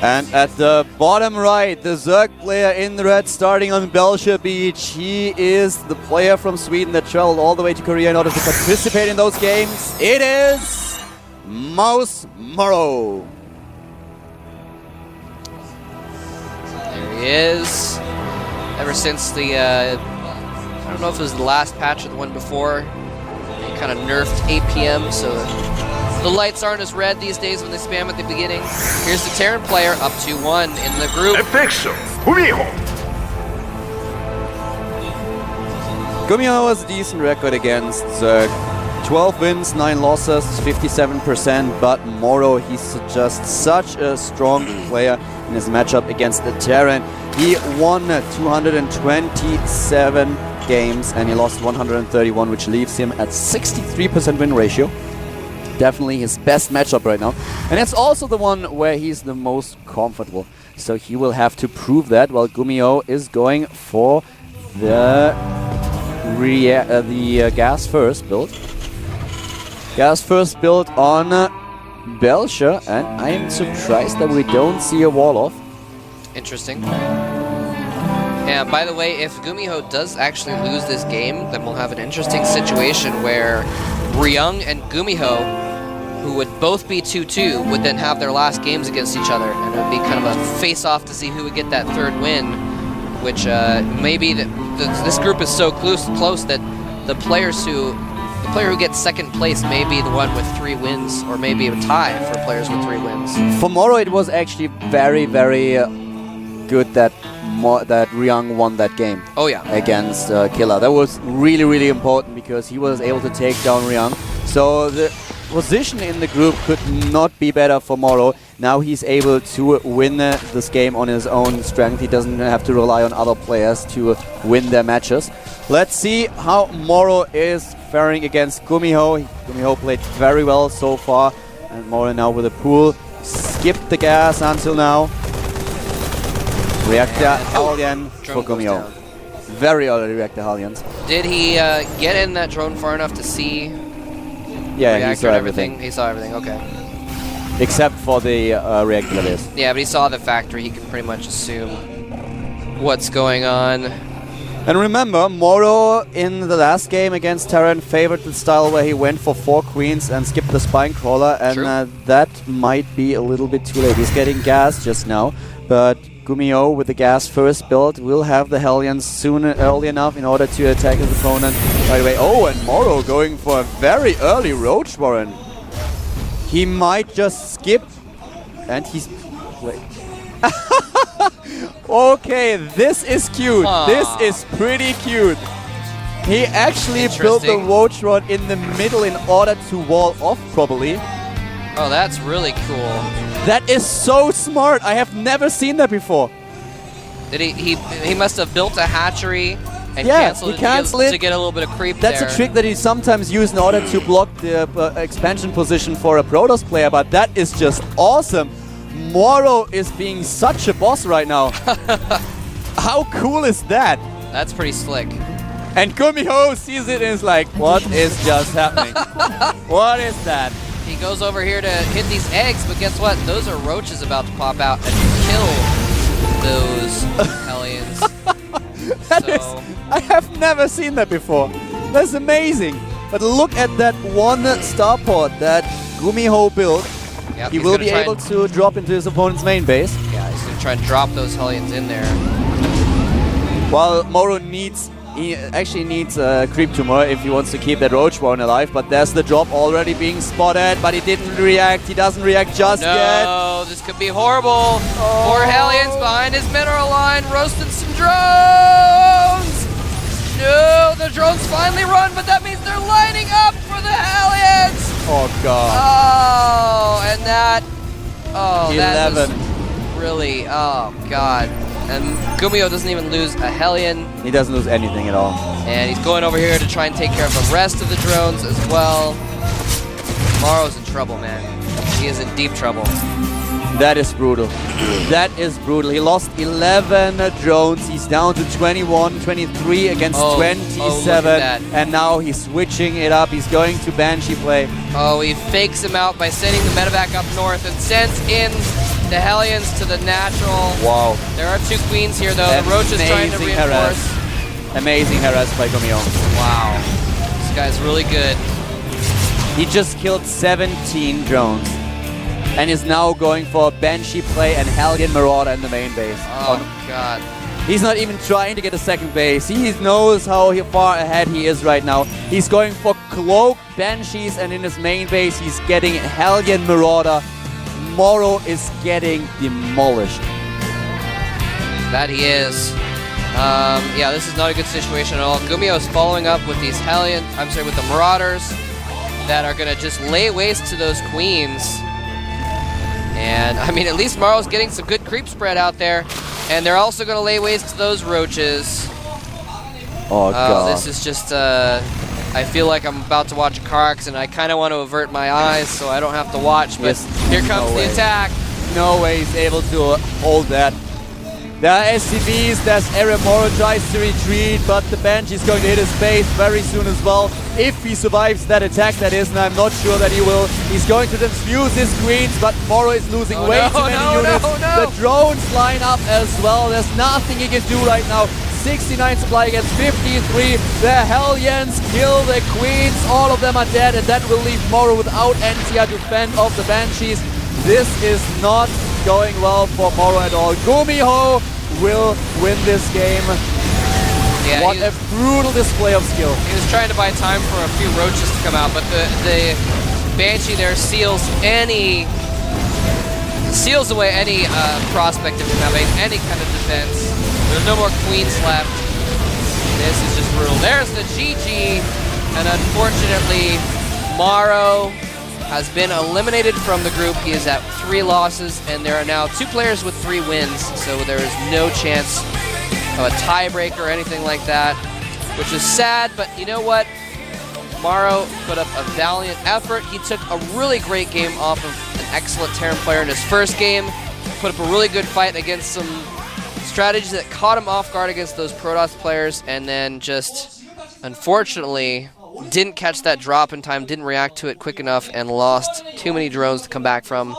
And at the bottom right, the Zerg player in the red starting on Belcher Beach. He is the player from Sweden that traveled all the way to Korea in order to participate in those games. It is Morrow. There he is. Ever since the, I don't know if it was the last patch or the one before, they kind of nerfed 8 p.m. so the lights aren't as red these days when they spam at the beginning. Here's the Terran player up 2-1 in the group. GuMiho. GuMiho has a decent record against Zerg. 12 wins, 9 losses, 57%, but Morrow, he's just such a strong player in his matchup against the Terran. He won 227 games and he lost 131, which leaves him at 63% win ratio. Definitely his best matchup right now. And it's also the one where he's the most comfortable. So he will have to prove that, while GuMiho is going for the gas first build. Gas first build on Belcher, and I am surprised that we don't see a wall off. Interesting. And by the way, if GuMiho does actually lose this game, then we'll have an interesting situation where Ryung and GuMiho, who would both be 2-2, would then have their last games against each other, and it would be kind of a face-off to see who would get that third win, which maybe this group is so close that the player who gets second place may be the one with 3 wins, or maybe a tie for players with 3 wins. For Morrow, it was actually very, very good that Ryung won that game. Oh yeah, against Killer. That was really, really important because he was able to take down Ryung. So the position in the group could not be better for Morrow. Now he's able to win this game on his own strength. He doesn't have to rely on other players to win their matches. Let's see how Morrow is faring against GuMiho. GuMiho played very well so far, and Morrow now with a pool. Skipped the gas until now. Reactor Hellion for GuMiho. Very early Reactor Hellions. Did he get in that drone far enough to see? Yeah, reactor he saw everything. He saw everything, okay. Except for the reactor that is. Yeah, but he saw the factory. He can pretty much assume what's going on. And remember, Morrow in the last game against Terran favored the style where he went for 4 queens and skipped the spine crawler, and that might be a little bit too late. He's getting gas just now, but GuMiho with the gas first build will have the Hellions soon early enough in order to attack his opponent right away. Oh, and Morrow going for a very early Roach Warren. He might just skip, and he's... Wait. Okay, this is cute. Aww. This is pretty cute. He actually built the Roach Rod in the middle in order to wall off, probably. Oh, that's really cool. That is so smart. I have never seen that before. Did he must have built a hatchery and canceled it to get a little bit of creep That's there. a trick that he sometimes uses in order to block the expansion position for a Protoss player, but that is just awesome. Morrow is being such a boss right now. How cool is that? That's pretty slick. And GuMiho sees it and is like, what is just happening? What is that? He goes over here to hit these eggs, but guess what? Those are roaches about to pop out and kill those Hellions. I have never seen that before. That's amazing. But look at that one starport that GuMiho built. Yep, he will be able to drop into his opponent's main base. Yeah, he's going to try and drop those Hellions in there. While Morrow actually needs a creep tumor if he wants to keep that Roach Warren alive, but there's the drop already being spotted, but he didn't react. He doesn't react just yet. No, this could be horrible. Poor Hellions behind his mineral line, roasting some drones. No, the drones finally run, but that means they're lining up for the Hellions. Oh, God. Oh, and that... Oh, 11. that was really... Oh, God. And GuMiho doesn't even lose a Hellion. He doesn't lose anything at all. And he's going over here to try and take care of the rest of the drones as well. Morrow's in trouble, man. He is in deep trouble. That is brutal. That is brutal. He lost 11 drones. He's down to 21, 23 against 27. And now he's switching it up. He's going to Banshee play. Oh, he fakes him out by sending the medevac up north and sends in The Hellions to the natural. Wow. There are 2 queens here, though. The Roach is trying to reinforce. Amazing harass by GuMiho. Wow. This guy's really good. He just killed 17 drones and is now going for a Banshee play and Hellion Marauder in the main base. Oh, God. He's not even trying to get a second base. He knows how far ahead he is right now. He's going for Cloak Banshees, and in his main base he's getting Hellion Marauder. Morrow is getting demolished. That he is. Yeah, this is not a good situation at all. GuMiho is following up with these with the Marauders that are going to just lay waste to those queens. And, I mean, at least Morrow's getting some good creep spread out there. And they're also going to lay waste to those roaches. Oh, God. This is just, I feel like I'm about to watch a car accident. I kind of want to avert my eyes so I don't have to watch, but here comes the attack. No way he's able to hold that. There are SCVs, there's Aaron Morrow tries to retreat, but the Banshee's going to hit his base very soon as well. If he survives that attack, that is, and I'm not sure that he will. He's going to transfuse his queens, but Morrow is losing way too many units. The drones line up as well. There's nothing he can do right now. 69 supply against 53. The Hellions kill the queens. All of them are dead, and that will leave Morrow without NCR to fend off the Banshees. This is not going well for Morrow at all. GuMiho will win this game. Yeah, what a brutal display of skill. He was trying to buy time for a few roaches to come out, but the Banshee there seals away any prospect of having any kind of defense. There's no more queens left. This is just brutal. There's the GG, and unfortunately, Morrow has been eliminated from the group. He is at 3 losses, and there are now 2 players with 3 wins, so there is no chance of a tiebreaker or anything like that, which is sad, but you know what? Morrow put up a valiant effort. He took a really great game off of an excellent Terran player in his first game, put up a really good fight against some strategies that caught him off guard against those Protoss players, and then just, unfortunately, didn't catch that drop in time, didn't react to it quick enough, and lost too many drones to come back from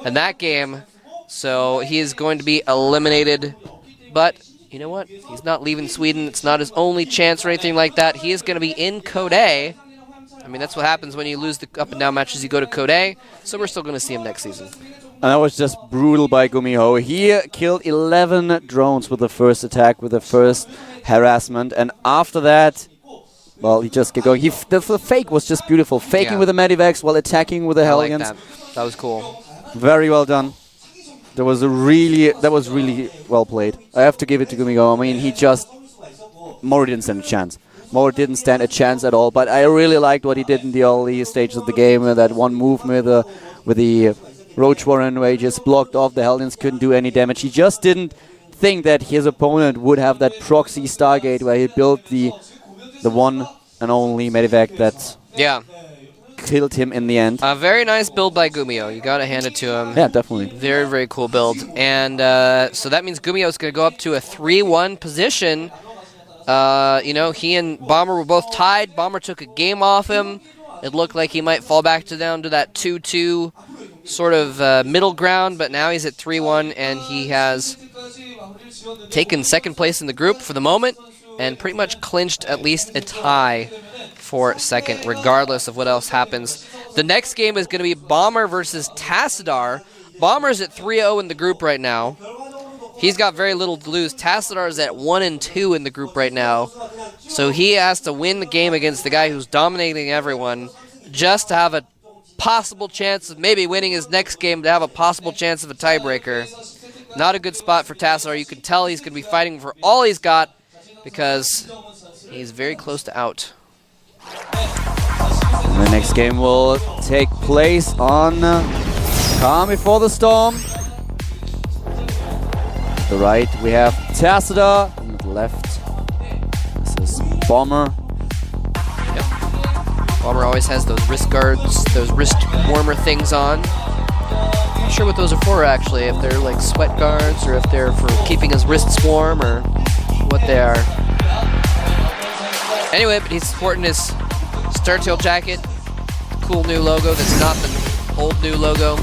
in that game. So he is going to be eliminated. But you know what? He's not leaving Sweden. It's not his only chance or anything like that. He is going to be in Code A. I mean, that's what happens when you lose the up and down matches. You go to Code A. So we're still going to see him next season. And that was just brutal by GuMiho. He killed 11 drones with the first attack, with the first harassment. And after that, well, he just kept going. The fake was just beautiful. Faking with the Medivacs while attacking with the Hellions. I like that. That was cool. Very well done. That was really well played. I have to give it to GuMiho. I mean, Morrow didn't stand a chance. Morrow didn't stand a chance at all. But I really liked what he did in the early stages of the game. That one move with the Roach Warren where he just blocked off. The Hellions couldn't do any damage. He just didn't think that his opponent would have that proxy Stargate where he built the one and only Medivac that killed him in the end. A very nice build by GuMiho. You got to hand it to him. Yeah, definitely. Very, very cool build. And so that means GuMiho is going to go up to a 3-1 position. You know, he and Bomber were both tied. Bomber took a game off him. It looked like he might fall back down to that 2-2 sort of middle ground, but now he's at 3-1, and he has taken second place in the group for the moment, and pretty much clinched at least a tie for second, regardless of what else happens. The next game is going to be Bomber versus Tassadar. Bomber's at 3-0 in the group right now. He's got very little to lose. Tassadar's at 1-2 in the group right now. So he has to win the game against the guy who's dominating everyone just to have a possible chance of maybe winning his next game, to have a possible chance of a tiebreaker. Not a good spot for Tassadar. You can tell he's going to be fighting for all he's got, because he's very close to out. And the next game will take place on Calm Before the Storm. To the right we have Tassadar, and to the left this is Bomber. Yep. Bomber always has those wrist guards, those wrist warmer things on. Not sure what those are for actually, if they're like sweat guards or if they're for keeping his wrists warm or what they are. Anyway, but he's sporting his Startail jacket, cool new logo that's not the old new logo.